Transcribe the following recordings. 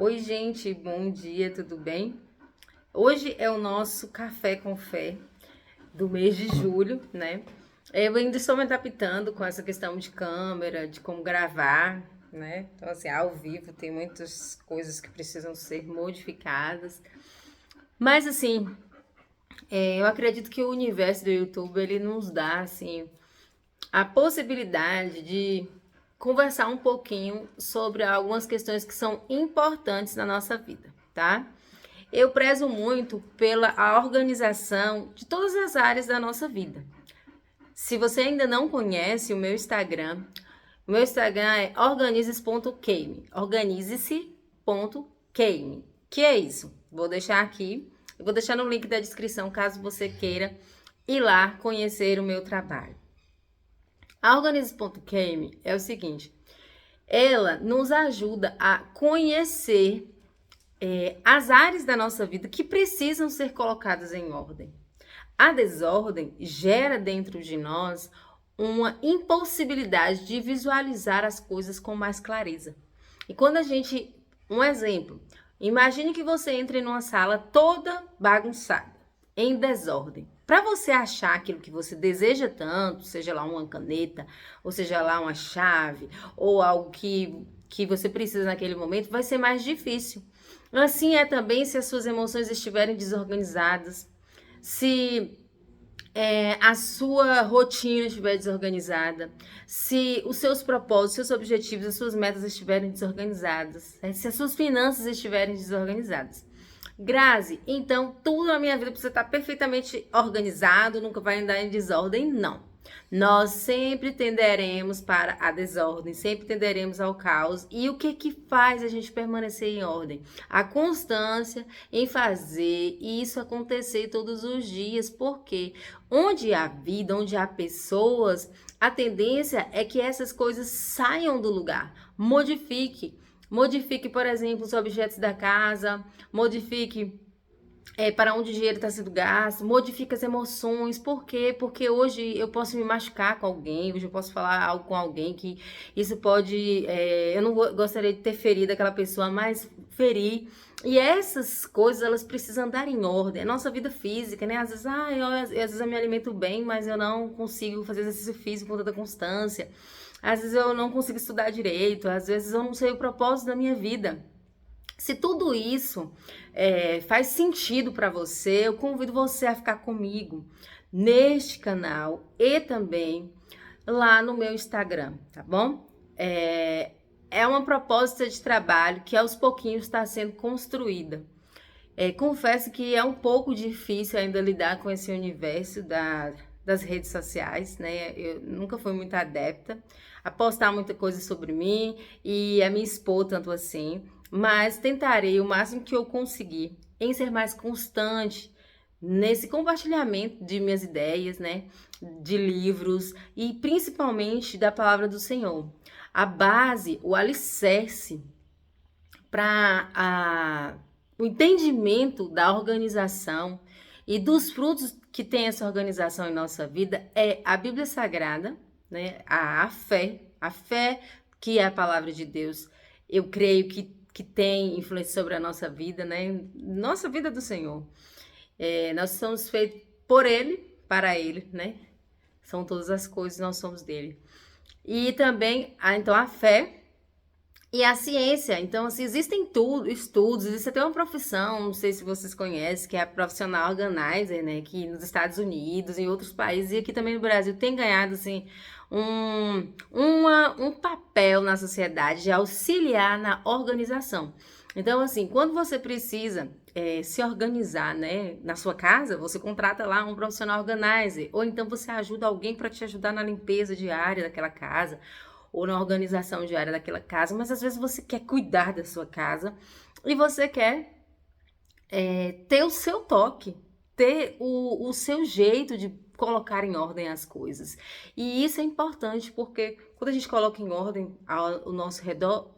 Oi, gente, bom dia, tudo bem? Hoje é o nosso café com fé do mês de julho, né? Eu ainda estou me adaptando com essa questão de câmera, de como gravar, né? Então, assim, ao vivo tem muitas coisas que precisam ser modificadas. Mas, assim, eu acredito que o universo do YouTube, ele nos dá, assim, a possibilidade de conversar um pouquinho sobre algumas questões que são importantes na nossa vida, tá? Eu prezo muito pela a organização de todas as áreas da nossa vida. Se você ainda não conhece o meu Instagram é organizes.keime, organize-se.keime. Que é isso? Vou deixar aqui, eu vou deixar no link da descrição caso você queira ir lá conhecer o meu trabalho. A organize.keime é o seguinte, ela nos ajuda a conhecer as áreas da nossa vida que precisam ser colocadas em ordem. A desordem gera dentro de nós uma impossibilidade de visualizar as coisas com mais clareza. E quando a gente, um exemplo, imagine que você entre numa sala toda bagunçada, em desordem. Para você achar aquilo que você deseja tanto, seja lá uma caneta, ou seja lá uma chave, ou algo que você precisa naquele momento, vai ser mais difícil. Assim é também se as suas emoções estiverem desorganizadas, se a sua rotina estiver desorganizada, se os seus propósitos, seus objetivos, as suas metas estiverem desorganizadas, se as suas finanças estiverem desorganizadas. Grazi, então tudo na minha vida precisa estar perfeitamente organizado, nunca vai andar em desordem? Não. Nós sempre tenderemos para a desordem, sempre tenderemos ao caos. E o que que faz a gente permanecer em ordem? A constância em fazer isso acontecer todos os dias, porque onde há vida, onde há pessoas, a tendência é que essas coisas saiam do lugar. Modifique, por exemplo, os objetos da casa, modifique para onde o dinheiro está sendo gasto, modifica as emoções. Por quê? Porque hoje eu posso me machucar com alguém, hoje eu posso falar algo com alguém que isso pode. Eu não gostaria de ter ferido aquela pessoa, mas ferir. E essas coisas, elas precisam andar em ordem. A nossa vida física, né? Às vezes, às vezes eu me alimento bem, mas eu não consigo fazer exercício físico com tanta constância. Às vezes eu não consigo estudar direito, às vezes eu não sei o propósito da minha vida. Se tudo isso faz sentido para você, eu convido você a ficar comigo neste canal e também lá no meu Instagram, tá bom? É uma proposta de trabalho que aos pouquinhos está sendo construída. Confesso que é um pouco difícil ainda lidar com esse universo das redes sociais, né? Eu nunca fui muito adepta a postar muita coisa sobre mim e a me expor tanto assim, mas tentarei o máximo que eu conseguir em ser mais constante nesse compartilhamento de minhas ideias, né? De livros e principalmente da palavra do Senhor. A base, o alicerce para o entendimento da organização e dos frutos que tem essa organização em nossa vida é a Bíblia Sagrada, né? A fé que é a palavra de Deus. Eu creio que tem influência sobre a nossa vida, né? Nossa vida do Senhor. Nós somos feitos por Ele, para Ele, né? São todas as coisas, nós somos dele. E também, então, a fé e a ciência, então, assim, existem estudos, existe até uma profissão, não sei se vocês conhecem, que é a profissional organizer, né, que nos Estados Unidos, em outros países, e aqui também no Brasil, tem ganhado, assim, um papel na sociedade de auxiliar na organização. Então, assim, quando você precisa se organizar, né, na sua casa, você contrata lá um profissional organizer, ou então você ajuda alguém para te ajudar na limpeza diária daquela casa, ou na organização diária daquela casa, mas às vezes você quer cuidar da sua casa e você quer ter o seu toque, ter o seu jeito de colocar em ordem as coisas. E isso é importante porque quando a gente coloca em ordem ao nosso redor,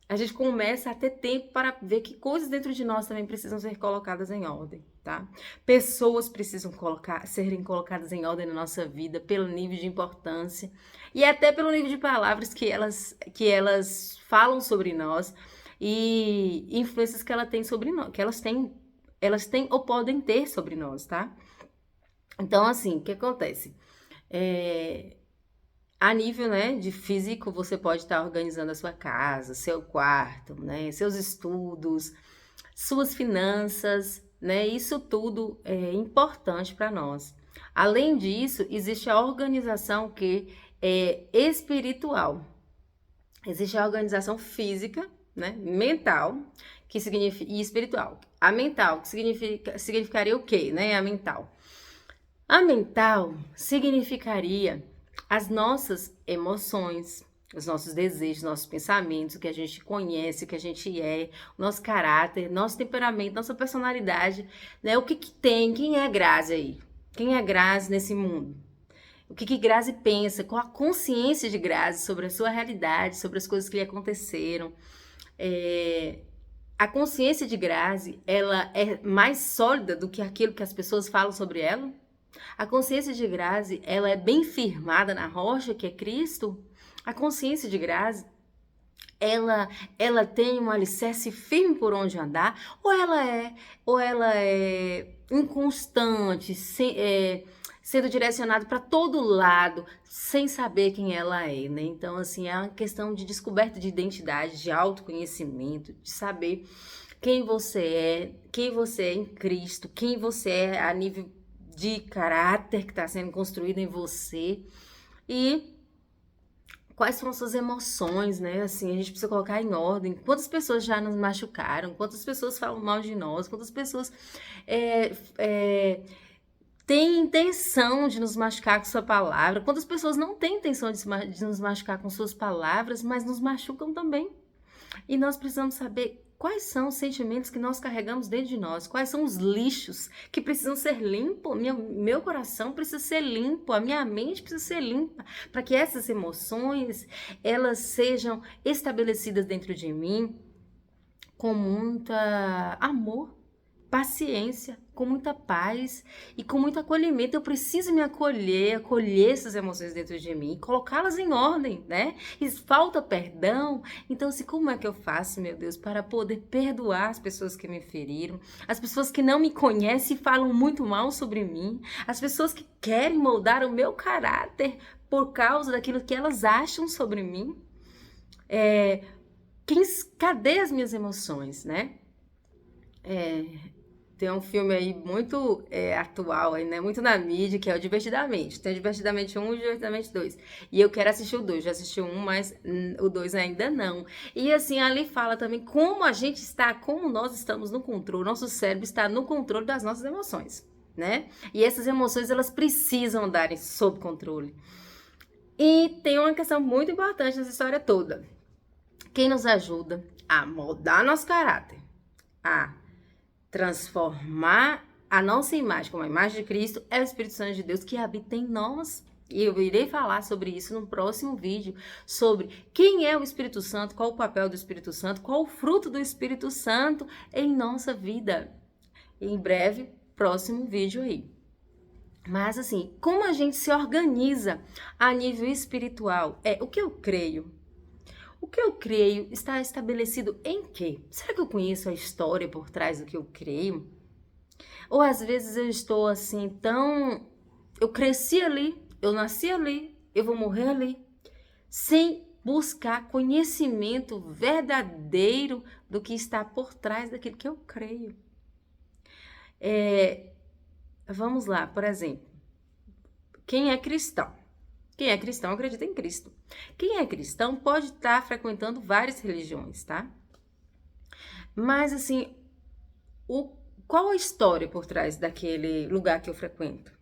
a gente começa a ter tempo para ver que coisas dentro de nós também precisam ser colocadas em ordem, tá? Pessoas precisam serem colocadas em ordem na nossa vida pelo nível de importância e até pelo nível de palavras que elas falam sobre nós. e influências que ela tem sobre nós, que elas têm ou podem ter sobre nós, tá? Então, assim, o que acontece? A nível, né, de físico, você pode estar organizando a sua casa, seu quarto, né, seus estudos, suas finanças, né? Isso tudo é importante para nós. Além disso, existe a organização que é espiritual. Existe a organização física, né, mental, que significa e espiritual. A mental, que significaria o quê, né? A mental. A mental significaria as nossas emoções, os nossos desejos, nossos pensamentos, o que a gente conhece, o que a gente é, o nosso caráter, nosso temperamento, nossa personalidade, né? O que tem, quem é a Grazi aí? Quem é a Grazi nesse mundo? O que Grazi pensa, qual a consciência de Grazi sobre a sua realidade, sobre as coisas que lhe aconteceram. A consciência de Grazi, ela é mais sólida do que aquilo que as pessoas falam sobre ela? A consciência de Grazi, ela é bem firmada na rocha que é Cristo? A consciência de Grazi, ela tem um alicerce firme por onde andar? Ou ela é inconstante, sendo direcionada para todo lado, sem saber quem ela é, né? Então, assim, é uma questão de descoberta de identidade, de autoconhecimento, de saber quem você é em Cristo, quem você é a nível de caráter que está sendo construído em você e quais são as suas emoções, né? Assim, a gente precisa colocar em ordem. Quantas pessoas já nos machucaram? Quantas pessoas falam mal de nós? Quantas pessoas têm intenção de nos machucar com sua palavra? Quantas pessoas não têm intenção de nos machucar com suas palavras, mas nos machucam também? E nós precisamos saber quais são os sentimentos que nós carregamos dentro de nós, quais são os lixos que precisam ser limpos. Meu coração precisa ser limpo, a minha mente precisa ser limpa, para que essas emoções, elas sejam estabelecidas dentro de mim com muito amor, paciência, com muita paz e com muito acolhimento. Eu preciso me acolher essas emoções dentro de mim, colocá-las em ordem, né? E falta perdão. Então, assim, como é que eu faço, meu Deus, para poder perdoar as pessoas que me feriram, as pessoas que não me conhecem e falam muito mal sobre mim, as pessoas que querem moldar o meu caráter por causa daquilo que elas acham sobre mim? Cadê as minhas emoções, né? Tem um filme aí muito atual, aí, né? Muito na mídia, que é o Divertidamente. Tem o Divertidamente 1 e o Divertidamente 2. E eu quero assistir o 2. Já assisti o 1, mas o 2 ainda não. E assim, ali fala também como nós estamos no controle. Nosso cérebro está no controle das nossas emoções, né? E essas emoções, elas precisam darem sob controle. E tem uma questão muito importante nessa história toda. Quem nos ajuda a moldar nosso caráter, a transformar a nossa imagem como a imagem de Cristo, é o Espírito Santo de Deus que habita em nós. E eu irei falar sobre isso no próximo vídeo, sobre quem é o Espírito Santo, qual o papel do Espírito Santo, qual o fruto do Espírito Santo em nossa vida. Em breve, próximo vídeo aí. Mas assim, como a gente se organiza a nível espiritual? O que eu creio. O que eu creio está estabelecido em quê? Será que eu conheço a história por trás do que eu creio? Ou às vezes eu estou assim eu cresci ali, eu nasci ali, eu vou morrer ali, sem buscar conhecimento verdadeiro do que está por trás daquilo que eu creio. Vamos lá, por exemplo, quem é cristão? Quem é cristão acredita em Cristo. Quem é cristão pode estar frequentando várias religiões, tá? Mas, assim, qual a história por trás daquele lugar que eu frequento?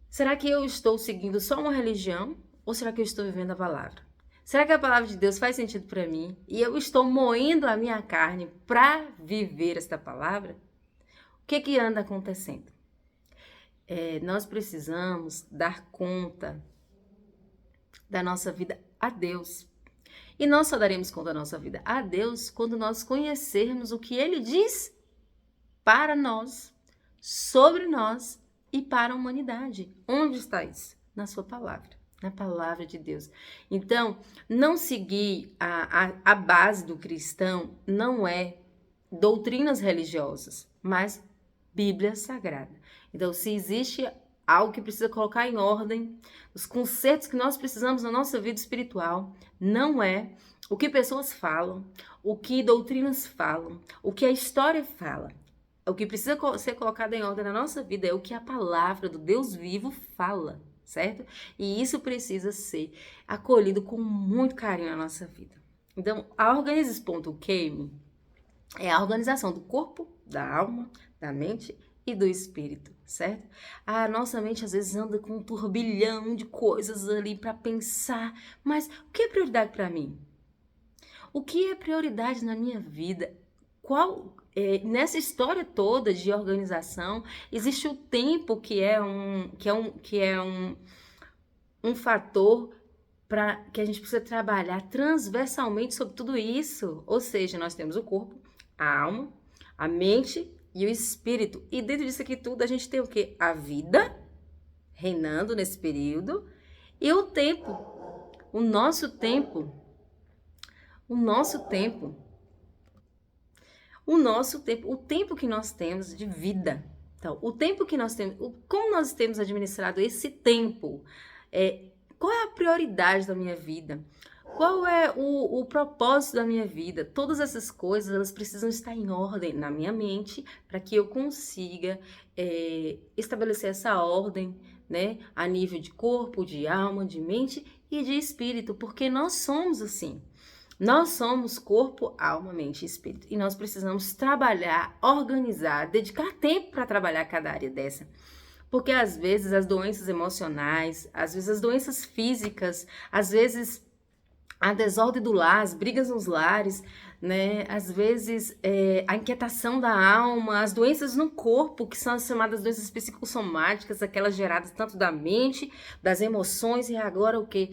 Será que eu estou seguindo só uma religião ou será que eu estou vivendo a palavra? Será que a palavra de Deus faz sentido para mim e eu estou moendo a minha carne para viver esta palavra? O que anda acontecendo? Nós precisamos dar conta da nossa vida a Deus. E nós só daremos conta da nossa vida a Deus quando nós conhecermos o que Ele diz para nós, sobre nós e para a humanidade. Onde está isso? Na sua palavra. Na palavra de Deus. Então, não seguir a base do cristão não é doutrinas religiosas, mas Bíblia Sagrada. Então, se existe algo que precisa colocar em ordem, os conceitos que nós precisamos na nossa vida espiritual, não é o que pessoas falam, o que doutrinas falam, o que a história fala. O que precisa ser colocado em ordem na nossa vida é o que a palavra do Deus vivo fala, certo? E isso precisa ser acolhido com muito carinho na nossa vida. Então, a Organizes.came é a organização do corpo, da alma, da mente e do espírito, certo? A nossa mente às vezes anda com um turbilhão de coisas ali para pensar, mas o que é prioridade para mim? O que é prioridade na minha vida? Nessa história toda de organização, existe o tempo que é um fator para que a gente precisa trabalhar transversalmente sobre tudo isso. Ou seja, nós temos o corpo, a alma, a mente e o espírito. E dentro disso aqui tudo, a gente tem o quê? A vida reinando nesse período e o tempo, o nosso tempo, o tempo que nós temos de vida. Então, o tempo que nós temos, como nós temos administrado esse tempo, qual é a prioridade da minha vida? Qual é o propósito da minha vida? Todas essas coisas, elas precisam estar em ordem na minha mente para que eu consiga estabelecer essa ordem, né? A nível de corpo, de alma, de mente e de espírito, porque nós somos assim. Nós somos corpo, alma, mente e espírito. E nós precisamos trabalhar, organizar, dedicar tempo para trabalhar cada área dessa. Porque às vezes as doenças emocionais, às vezes as doenças físicas, às vezes a desordem do lar, as brigas nos lares, né? Às vezes a inquietação da alma, as doenças no corpo, que são as chamadas doenças psicossomáticas, aquelas geradas tanto da mente, das emoções e agora o que?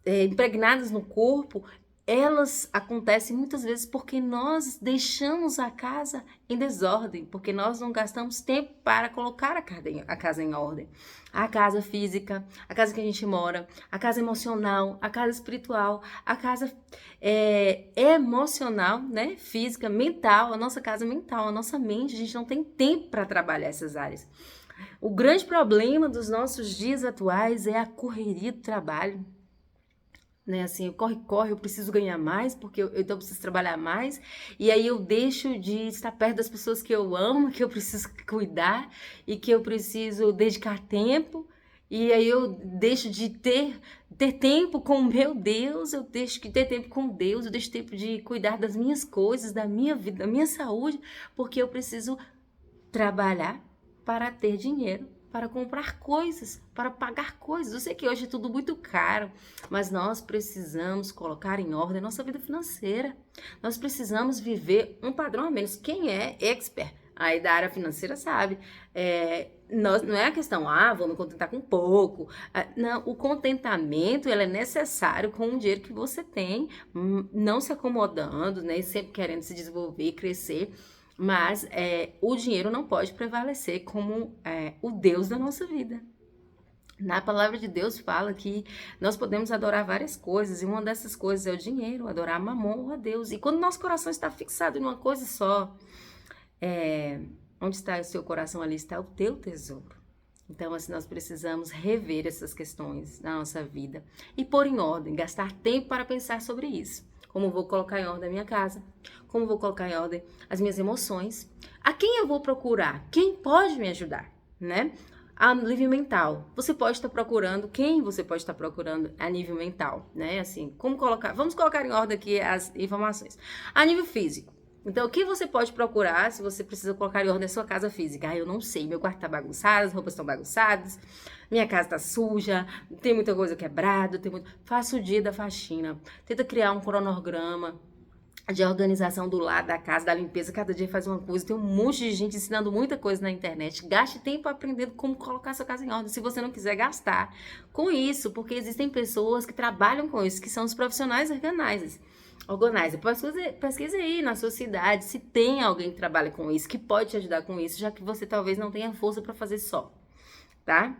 Impregnadas no corpo, elas acontecem muitas vezes porque nós deixamos a casa em desordem, porque nós não gastamos tempo para colocar a casa em ordem. A casa física, a casa que a gente mora, a casa emocional, a casa espiritual, a casa emocional, né? Física, mental, a nossa casa mental, a nossa mente, a gente não tem tempo para trabalhar essas áreas. O grande problema dos nossos dias atuais é a correria do trabalho. Né, assim, corre, eu preciso ganhar mais, porque então eu preciso trabalhar mais, e aí eu deixo de estar perto das pessoas que eu amo, que eu preciso cuidar, e que eu preciso dedicar tempo, e aí eu deixo de ter tempo com o meu Deus, eu deixo de ter tempo com Deus, eu deixo tempo de cuidar das minhas coisas, da minha vida, da minha saúde, porque eu preciso trabalhar para ter dinheiro, para comprar coisas, para pagar coisas. Eu sei que hoje é tudo muito caro, mas nós precisamos colocar em ordem a nossa vida financeira. Nós precisamos viver um padrão a menos. Quem é expert aí da área financeira sabe. Não é a questão, vou me contentar com pouco. Não, o contentamento ele é necessário com o dinheiro que você tem, não se acomodando, né, sempre querendo se desenvolver, crescer. Mas o dinheiro não pode prevalecer como o Deus da nossa vida. Na palavra de Deus fala que nós podemos adorar várias coisas, e uma dessas coisas é o dinheiro, adorar Mamon ou a Deus. E quando nosso coração está fixado em uma coisa só, onde está o seu coração, ali está o teu tesouro. Então, assim, nós precisamos rever essas questões na nossa vida e pôr em ordem, gastar tempo para pensar sobre isso. Como vou colocar em ordem a minha casa, como vou colocar em ordem as minhas emoções, a quem eu vou procurar, quem pode me ajudar, né? A nível mental, você pode estar procurando, quem você pode estar procurando a nível mental, né? Assim, vamos colocar em ordem aqui as informações. A nível físico, então o que você pode procurar se você precisa colocar em ordem a sua casa física? Eu não sei, meu quarto tá bagunçado, as roupas estão bagunçadas, minha casa tá suja, tem muita coisa quebrada, faça o dia da faxina, tenta criar um cronograma de organização do lado da casa, da limpeza, cada dia faz uma coisa, tem um monte de gente ensinando muita coisa na internet, gaste tempo aprendendo como colocar sua casa em ordem, se você não quiser gastar com isso, porque existem pessoas que trabalham com isso, que são os profissionais organizers. Pesquise aí na sua cidade se tem alguém que trabalha com isso, que pode te ajudar com isso, já que você talvez não tenha força para fazer só, tá?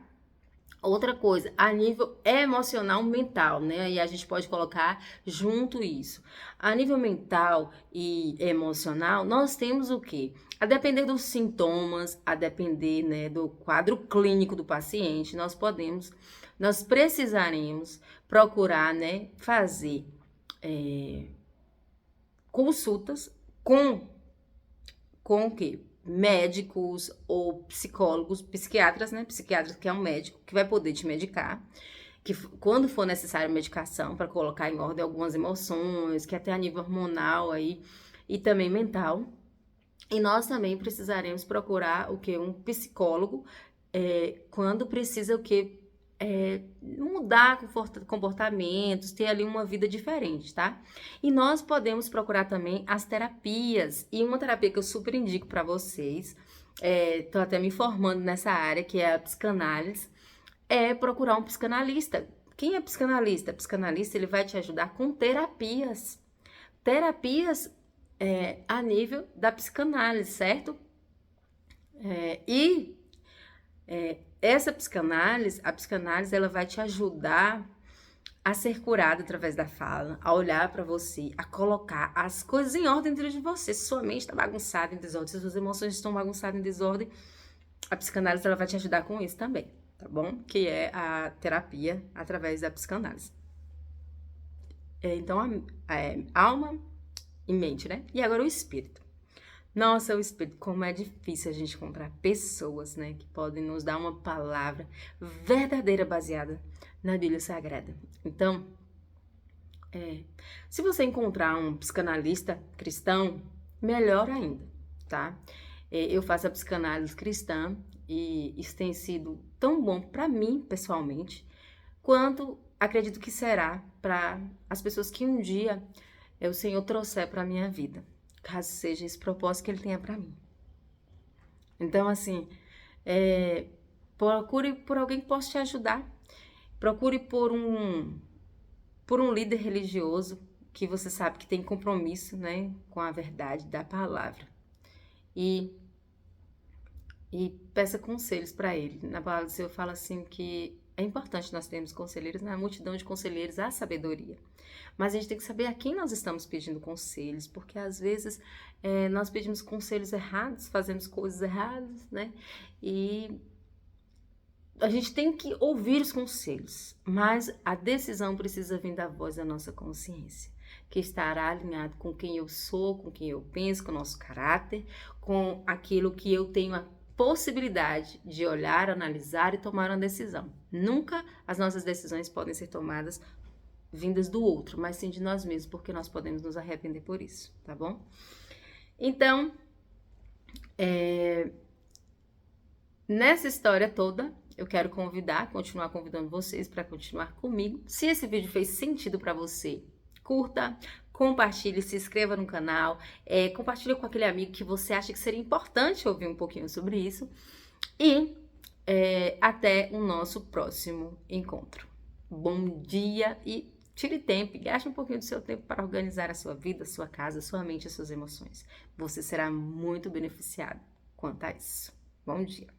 Outra coisa, a nível emocional mental, né? E a gente pode colocar junto isso. A nível mental e emocional, nós temos o quê? A depender dos sintomas, a depender, né, do quadro clínico do paciente, nós precisaremos procurar, né, fazer consultas com o quê? Médicos ou psicólogos, psiquiatras, né? Psiquiatras que é um médico que vai poder te medicar, que quando for necessário medicação para colocar em ordem algumas emoções, que até a nível hormonal aí e também mental. E nós também precisaremos procurar o que? Um psicólogo quando precisa o que? Mudar comportamentos, ter ali uma vida diferente, tá? E nós podemos procurar também as terapias. E uma terapia que eu super indico para vocês, tô até me formando nessa área, que é a psicanálise, é procurar um psicanalista. Quem é psicanalista? Psicanalista, ele vai te ajudar com terapias. Terapias a nível da psicanálise, certo? Essa psicanálise, a psicanálise, ela vai te ajudar a ser curada através da fala, a olhar para você, a colocar as coisas em ordem dentro de você. Se sua mente está bagunçada em desordem, se suas emoções estão bagunçadas em desordem, a psicanálise ela vai te ajudar com isso também, tá bom? Que é a terapia através da psicanálise. Então, alma e mente, né? E agora o espírito. Nossa, o espírito, como é difícil a gente encontrar pessoas, né, que podem nos dar uma palavra verdadeira baseada na Bíblia Sagrada. Então, se você encontrar um psicanalista cristão, melhor ainda, tá? Eu faço a psicanálise cristã e isso tem sido tão bom para mim, pessoalmente, quanto acredito que será para as pessoas que um dia o Senhor trouxer para a minha vida, caso seja esse propósito que Ele tenha para mim. Então, assim, procure por alguém que possa te ajudar. Procure por um líder religioso que você sabe que tem compromisso, né, com a verdade da palavra. E peça conselhos para ele. Na palavra do Senhor fala assim que é importante nós termos conselheiros, na multidão de conselheiros há sabedoria. Mas a gente tem que saber a quem nós estamos pedindo conselhos, porque às vezes nós pedimos conselhos errados, fazemos coisas erradas, né? E a gente tem que ouvir os conselhos, mas a decisão precisa vir da voz da nossa consciência, que estará alinhado com quem eu sou, com quem eu penso, com o nosso caráter, com aquilo que eu tenho a possibilidade de olhar, analisar e tomar uma decisão. Nunca as nossas decisões podem ser tomadas vindas do outro, mas sim de nós mesmos, porque nós podemos nos arrepender por isso, tá bom? Então, nessa história toda, eu quero continuar convidando vocês para continuar comigo. Se esse vídeo fez sentido para você, curta, compartilhe, se inscreva no canal, compartilhe com aquele amigo que você acha que seria importante ouvir um pouquinho sobre isso. E até o nosso próximo encontro. Bom dia e tire tempo, gaste um pouquinho do seu tempo para organizar a sua vida, a sua casa, a sua mente, as suas emoções. Você será muito beneficiado quanto a isso. Bom dia.